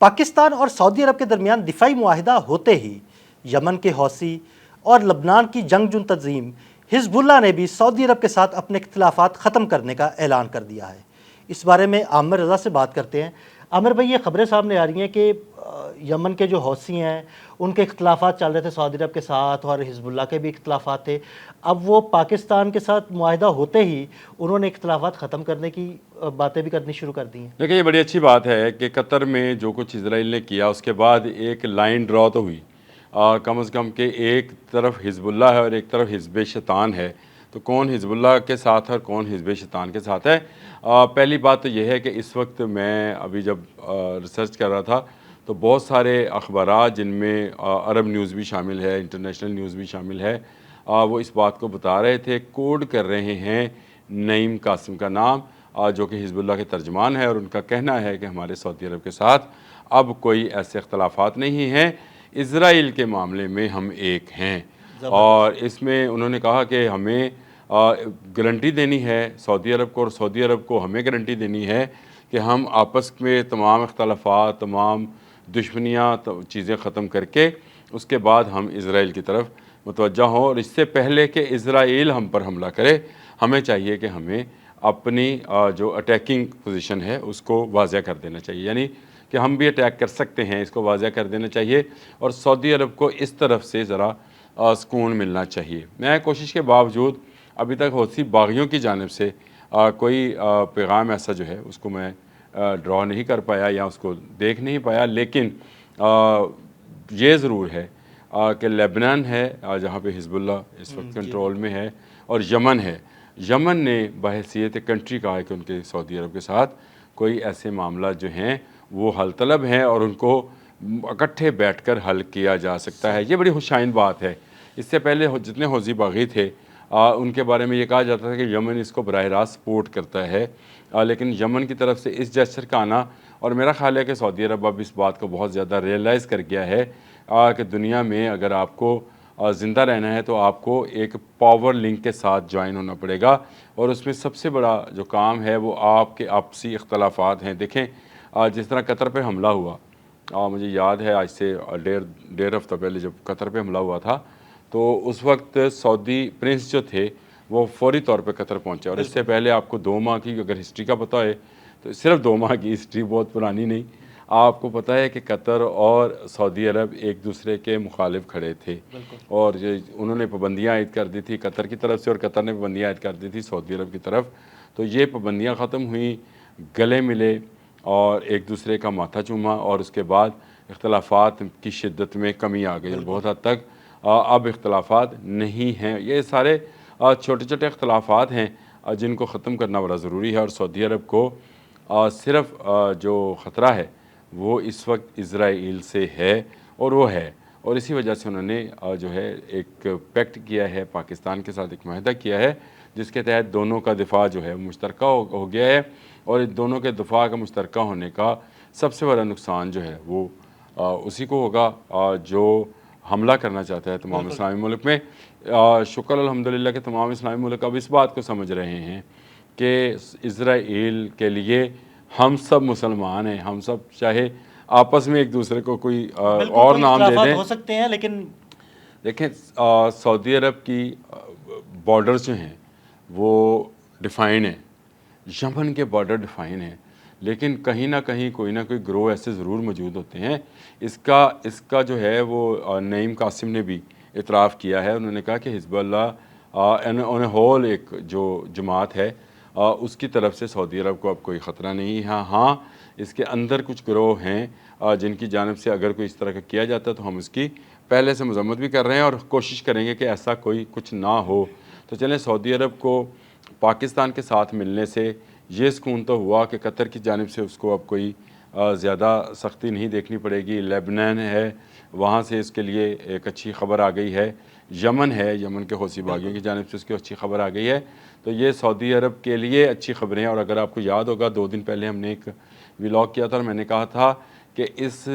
پاکستان اور سعودی عرب کے درمیان دفاعی معاہدہ ہوتے ہی یمن کے حوثی اور لبنان کی جنگجو تنظیم حزب اللہ نے بھی سعودی عرب کے ساتھ اپنے اختلافات ختم کرنے کا اعلان کر دیا ہے۔ اس بارے میں عامر رضا سے بات کرتے ہیں۔ عامر بھائی، یہ خبریں سامنے آ رہی ہیں کہ یمن کے جو حوثی ہیں ان کے اختلافات چل رہے تھے سعودی عرب کے ساتھ، اور حزب اللہ کے بھی اختلافات تھے۔ اب وہ پاکستان کے ساتھ معاہدہ ہوتے ہی انہوں نے اختلافات ختم کرنے کی باتیں بھی کرنی شروع کر دی ہیں۔ دیکھیں، یہ بڑی اچھی بات ہے کہ قطر میں جو کچھ اسرائیل نے کیا اس کے بعد ایک لائن ڈرا تو ہوئی، کم از کم کہ ایک طرف حزب اللہ ہے اور ایک طرف حزب شیطان ہے، تو کون حزب اللہ کے ساتھ ہے اور کون حزب شیطان کے ساتھ ہے۔ پہلی بات تو یہ ہے کہ اس وقت میں ابھی جب ریسرچ کر رہا تھا تو بہت سارے اخبارات جن میں عرب نیوز بھی شامل ہے، انٹرنیشنل نیوز بھی شامل ہے، وہ اس بات کو بتا رہے تھے، کوڈ کر رہے ہیں نعیم قاسم کا نام، جو کہ حزب اللہ کے ترجمان ہے، اور ان کا کہنا ہے کہ ہمارے سعودی عرب کے ساتھ اب کوئی ایسے اختلافات نہیں ہیں، اسرائیل کے معاملے میں ہم ایک ہیں۔ اور اس میں انہوں نے کہا کہ ہمیں گارنٹی دینی ہے سعودی عرب کو، اور سعودی عرب کو ہمیں گارنٹی دینی ہے کہ ہم آپس میں تمام اختلافات، تمام دشمنیاں، چیزیں ختم کر کے اس کے بعد ہم اسرائیل کی طرف متوجہ ہوں، اور اس سے پہلے کہ اسرائیل ہم پر حملہ کرے ہمیں چاہیے کہ ہمیں اپنی جو اٹیکنگ پوزیشن ہے اس کو واضح کر دینا چاہیے، یعنی کہ ہم بھی اٹیک کر سکتے ہیں، اس کو واضح کر دینا چاہیے، اور سعودی عرب کو اس طرف سے ذرا سکون ملنا چاہیے۔ میں کوشش کے باوجود ابھی تک حوثی باغیوں کی جانب سے کوئی پیغام ایسا جو ہے اس کو میں ڈرا نہیں کر پایا یا اس کو دیکھ نہیں پایا، لیکن یہ ضرور ہے کہ لیبنان ہے جہاں پہ حزب اللہ اس وقت کنٹرول میں ہے، اور یمن ہے۔ یمن نے بحیثیت کنٹری کہا ہے کہ ان کے سعودی عرب کے ساتھ کوئی ایسے معاملات جو ہیں وہ حل طلب ہیں اور ان کو اکٹھے بیٹھ کر حل کیا جا سکتا ہے۔ یہ بڑی خوشائن بات ہے۔ اس سے پہلے جتنے حوثی باغی تھے ان کے بارے میں یہ کہا جاتا تھا کہ یمن اس کو براہ راست سپورٹ کرتا ہے، لیکن یمن کی طرف سے اس جیسچر کا آنا، اور میرا خیال ہے کہ سعودی عرب اب اس بات کو بہت زیادہ ریئلائز کر گیا ہے کہ دنیا میں اگر آپ کو زندہ رہنا ہے تو آپ کو ایک پاور لنک کے ساتھ جوائن ہونا پڑے گا، اور اس میں سب سے بڑا جو کام ہے وہ آپ کے آپسی اختلافات ہیں۔ دیکھیں، جس طرح قطر پہ حملہ ہوا، مجھے یاد ہے آج سے ڈیڑھ ہفتہ پہلے جب قطر پہ حملہ ہوا تھا تو اس وقت سعودی پرنس جو تھے وہ فوری طور پہ قطر پہنچے، اور اس سے پہلے آپ کو 2 ماہ کی اگر ہسٹری کا پتہ ہے تو صرف 2 ماہ کی ہسٹری، بہت پرانی نہیں، آپ کو پتہ ہے کہ قطر اور سعودی عرب ایک دوسرے کے مخالف کھڑے تھے، اور انہوں نے پابندیاں عائد کر دی تھی قطر کی طرف سے، اور قطر نے پابندیاں عائد کر دی تھی سعودی عرب کی طرف، تو یہ پابندیاں ختم ہوئیں، گلے ملے اور ایک دوسرے کا ماتھا چوما، اور اس کے بعد اختلافات کی شدت میں کمی آ گئی، اور بہت حد تک اب اختلافات نہیں ہیں۔ یہ سارے چھوٹے چھوٹے اختلافات ہیں جن کو ختم کرنا بڑا ضروری ہے، اور سعودی عرب کو صرف جو خطرہ ہے وہ اس وقت اسرائیل سے ہے، اور وہ ہے، اور اسی وجہ سے انہوں نے جو ہے ایک پیکٹ کیا ہے پاکستان کے ساتھ، ایک معاہدہ کیا ہے جس کے تحت دونوں کا دفاع جو ہے مشترکہ ہو گیا ہے، اور ان دونوں کے دفاع کا مشترکہ ہونے کا سب سے بڑا نقصان جو ہے وہ اسی کو ہوگا جو حملہ کرنا چاہتا ہے تمام اسلامی ملک میں۔ شکر الحمدللہ کہ تمام اسلامی ملک اب اس بات کو سمجھ رہے ہیں کہ اسرائیل کے لیے ہم سب مسلمان ہیں، ہم سب چاہے آپس میں ایک دوسرے کو کوئی اور نام دے دیں، ہو سکتے ہیں، لیکن دیکھیں سعودی عرب کی بارڈرز جو ہیں وہ ڈیفائن ہیں، یمن کے بارڈر ڈیفائن ہیں، لیکن کہیں نہ کہیں کوئی نہ کوئی گروہ ایسے ضرور موجود ہوتے ہیں۔ اس کا جو ہے وہ نعیم قاسم نے بھی اعتراف کیا ہے، انہوں نے کہا کہ حزب اللہ آن اے ہول ایک جو جماعت ہے اس کی طرف سے سعودی عرب کو اب کوئی خطرہ نہیں ہے۔ ہاں اس کے اندر کچھ گروہ ہیں جن کی جانب سے اگر کوئی اس طرح کا کیا جاتا ہے تو ہم اس کی پہلے سے مذمت بھی کر رہے ہیں اور کوشش کریں گے کہ ایسا کوئی کچھ نہ ہو۔ تو چلیں، سعودی عرب کو پاکستان کے ساتھ ملنے سے یہ سکون تو ہوا کہ قطر کی جانب سے اس کو اب کوئی زیادہ سختی نہیں دیکھنی پڑے گی، لیبنان ہے وہاں سے اس کے لیے ایک اچھی خبر آ گئی ہے، یمن ہے، یمن کے حوثی باغیوں کی جانب سے اس کی اچھی خبر آ گئی ہے، تو یہ سعودی عرب کے لیے اچھی خبریں ہیں۔ اور اگر آپ کو یاد ہوگا 2 دن پہلے ہم نے ایک ولاگ کیا تھا اور میں نے کہا تھا کہ اس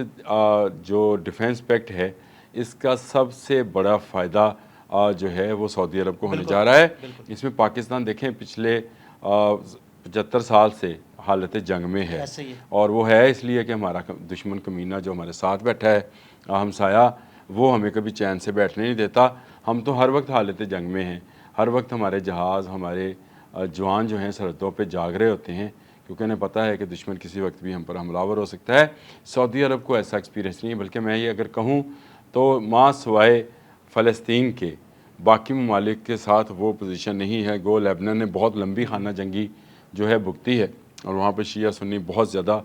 جو ڈیفنس پیکٹ ہے اس کا سب سے بڑا فائدہ جو ہے وہ سعودی عرب کو ہونے جا رہا ہے۔ اس میں پاکستان دیکھیں پچھلے 75 سال سے حالت جنگ میں ہے، ایسے ہی ہے۔ اور وہ ہے اس لیے کہ ہمارا دشمن کمینہ جو ہمارے ساتھ بیٹھا ہے ہمسایہ، وہ ہمیں کبھی چین سے بیٹھنے نہیں دیتا۔ ہم تو ہر وقت حالت جنگ میں ہیں، ہر وقت ہمارے جہاز، ہمارے جوان جو ہیں سرحدوں پہ جاگ رہے ہوتے ہیں، کیونکہ انہیں پتہ ہے کہ دشمن کسی وقت بھی ہم پر حملہ آور ہو سکتا ہے۔ سعودی عرب کو ایسا ایکسپیرینس نہیں ہے، بلکہ میں یہ اگر کہوں تو ماں سوائے فلسطین کے باقی ممالک کے ساتھ وہ پوزیشن نہیں ہے۔ گو لیبنان نے بہت لمبی خانہ جنگی جو ہے بھگتی ہے، اور وہاں پہ شیعہ سنی بہت زیادہ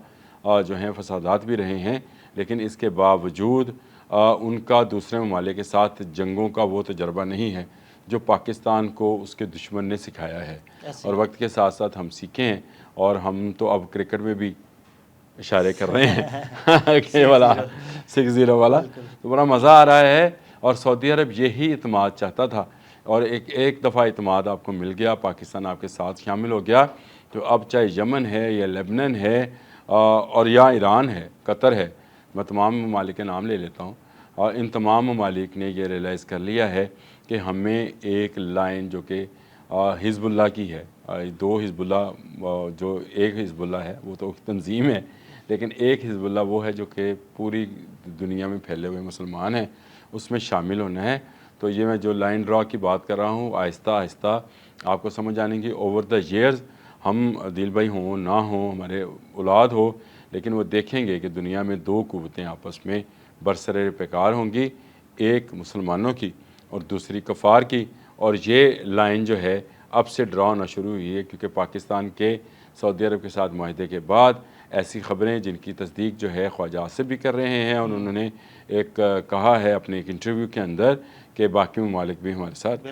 جو ہیں فسادات بھی رہے ہیں، لیکن اس کے باوجود ان کا دوسرے ممالک کے ساتھ جنگوں کا وہ تجربہ نہیں ہے جو پاکستان کو اس کے دشمن نے سکھایا ہے، اور وقت کے ساتھ ساتھ ہم سیکھیں ہیں، اور ہم تو اب کرکٹ میں بھی اشارے کر رہے ہیں کہ والا 6-0 والا، تو بڑا مزہ آ رہا ہے۔ اور سعودی عرب یہی اعتماد چاہتا تھا، اور ایک دفعہ اعتماد آپ کو مل گیا، پاکستان آپ کے ساتھ شامل ہو گیا، تو اب چاہے یمن ہے یا لیبنان ہے اور یا ایران ہے، قطر ہے، میں تمام ممالک کے نام لے لیتا ہوں، اور ان تمام ممالک نے یہ ریلائز کر لیا ہے کہ ہمیں ایک لائن جو کہ حزب اللہ کی ہے، دو حزب اللہ، جو ایک حزب اللہ ہے وہ تو تنظیم ہے، لیکن ایک حزب اللہ وہ ہے جو کہ پوری دنیا میں پھیلے ہوئے مسلمان ہیں، اس میں شامل ہونا ہے۔ تو یہ میں جو لائن ڈرا کی بات کر رہا ہوں، آہستہ آہستہ آپ کو سمجھ آنے کی اوور دا ایئرز، ہم عدیل بھائی ہوں نہ ہوں، ہمارے اولاد ہو، لیکن وہ دیکھیں گے کہ دنیا میں دو قوتیں آپس میں برسر پیکار ہوں گی، ایک مسلمانوں کی اور دوسری کفار کی، اور یہ لائن جو ہے اب سے ڈرا ہونا شروع ہوئی ہے، کیونکہ پاکستان کے سعودی عرب کے ساتھ معاہدے کے بعد ایسی خبریں جن کی تصدیق جو ہے خواجہ آصف بھی کر رہے ہیں، اور انہوں نے ایک کہا ہے اپنے ایک انٹرویو کے اندر کہ باقی ممالک بھی ہمارے ساتھ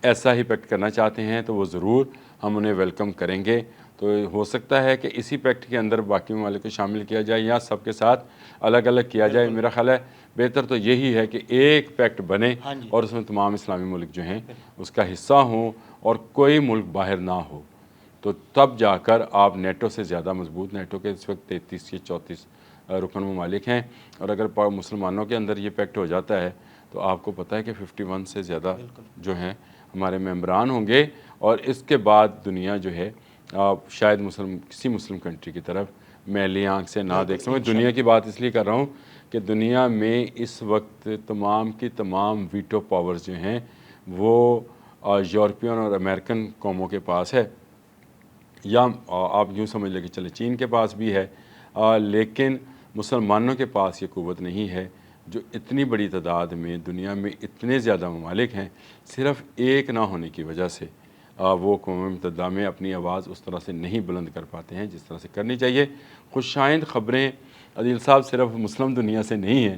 ایسا ہی پیکٹ کرنا چاہتے ہیں، تو وہ ضرور ہم انہیں ویلکم کریں گے۔ تو ہو سکتا ہے کہ اسی پیکٹ کے اندر باقی ممالک کو شامل کیا جائے یا سب کے ساتھ الگ الگ کیا جائے۔ میرا خیال ہے بہتر تو یہی ہے کہ ایک پیکٹ بنے اور اس میں تمام اسلامی ملک جو ہیں اس کا حصہ ہوں، اور کوئی ملک باہر نہ ہو، تو تب جا کر آپ نیٹو سے زیادہ مضبوط، نیٹو کے اس وقت 33 یا 34 رکن ممالک ہیں، اور اگر مسلمانوں کے اندر یہ پیکٹ ہو جاتا ہے تو آپ کو پتہ ہے کہ 51 سے زیادہ جو ہیں ہمارے ممبران ہوں گے، اور اس کے بعد دنیا جو ہے شاید کسی مسلم کنٹری کی طرف میلی آنکھ سے نہ دیکھ سکیں۔ دنیا کی بات اس لیے کر رہا ہوں کہ دنیا میں اس وقت تمام کی تمام ویٹو پاورز جو ہیں وہ یورپین اور امریکن قوموں کے پاس ہے، یا آپ یوں سمجھ لیں کہ چلے چین کے پاس بھی ہے، لیکن مسلمانوں کے پاس یہ قوت نہیں ہے جو اتنی بڑی تعداد میں دنیا میں اتنے زیادہ ممالک ہیں، صرف ایک نہ ہونے کی وجہ سے وہ قوم متحدہ میں اپنی آواز اس طرح سے نہیں بلند کر پاتے ہیں جس طرح سے کرنی چاہیے۔ خوشائند خبریں عدیل صاحب صرف مسلم دنیا سے نہیں ہیں،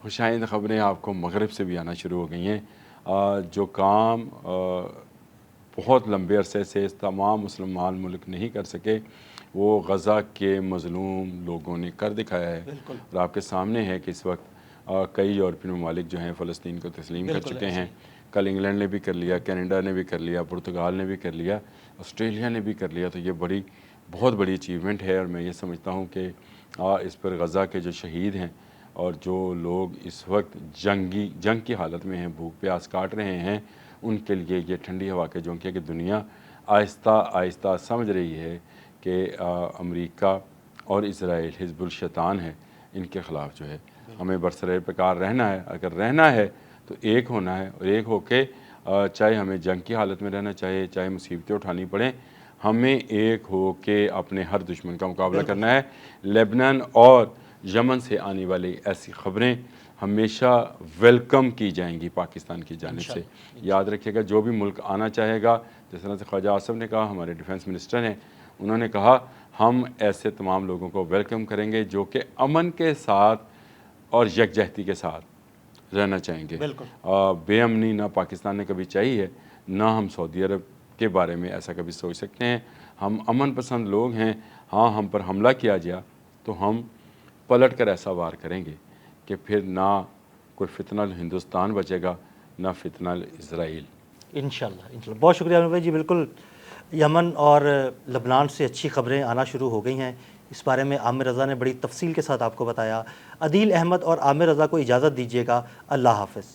خوشائند خبریں آپ کو مغرب سے بھی آنا شروع ہو گئی ہیں۔ جو کام بہت لمبے عرصے سے تمام مسلمان ملک نہیں کر سکے، وہ غزہ کے مظلوم لوگوں نے کر دکھایا ہے، اور آپ کے سامنے ہے کہ اس وقت کئی یورپین ممالک جو ہیں فلسطین کو تسلیم کر چکے ہیں۔ کل انگلینڈ نے بھی کر لیا، کینیڈا نے بھی کر لیا، پرتگال نے بھی کر لیا، آسٹریلیا نے بھی کر لیا، تو یہ بہت بڑی اچیومنٹ ہے، اور میں یہ سمجھتا ہوں کہ اس پر غزہ کے جو شہید ہیں اور جو لوگ اس وقت جنگ کی حالت میں ہیں، بھوک پیاس کاٹ رہے ہیں، ان کے لیے یہ ٹھنڈی ہوا کے جھونکے کہ دنیا آہستہ آہستہ سمجھ رہی ہے کہ امریکہ اور اسرائیل حزب الشیطان ہے، ان کے خلاف جو ہے ہمیں برسر پیکار رہنا ہے۔ اگر رہنا ہے تو ایک ہونا ہے، اور ایک ہو کے چاہے ہمیں جنگ کی حالت میں رہنا چاہیے، چاہے مصیبتیں اٹھانی پڑیں، ہمیں ایک ہو کے اپنے ہر دشمن کا مقابلہ کرنا ہے۔ لیبنان اور یمن سے آنے والی ایسی خبریں ہمیشہ ویلکم کی جائیں گی پاکستان کی جانب سے۔ یاد رکھیے گا جو بھی ملک آنا چاہے گا، جس طرح سے خواجہ آصف نے کہا، ہمارے ڈیفنس منسٹر ہیں، انہوں نے کہا ہم ایسے تمام لوگوں کو ویلکم کریں گے جو کہ امن کے ساتھ اور یکجہتی کے ساتھ رہنا چاہیں گے۔ بے امنی نہ پاکستان نے کبھی چاہی ہے، نہ ہم سعودی عرب کے بارے میں ایسا کبھی سوچ سکتے ہیں۔ ہم امن پسند لوگ ہیں، ہاں ہم پر حملہ کیا جائے تو ہم پلٹ کر ایسا وار کریں گے کہ پھر نہ کوئی فتنہ ہندوستان بچے گا، نہ فتنہ اسرائیل۔ انشاءاللہ بہت شکریہ عامر بھائی جی۔ بالکل یمن اور لبنان سے اچھی خبریں آنا شروع ہو گئی ہیں، اس بارے میں عامر رضا نے بڑی تفصیل کے ساتھ آپ کو بتایا۔ عدیل احمد اور عامر رضا کو اجازت دیجیے گا، اللہ حافظ۔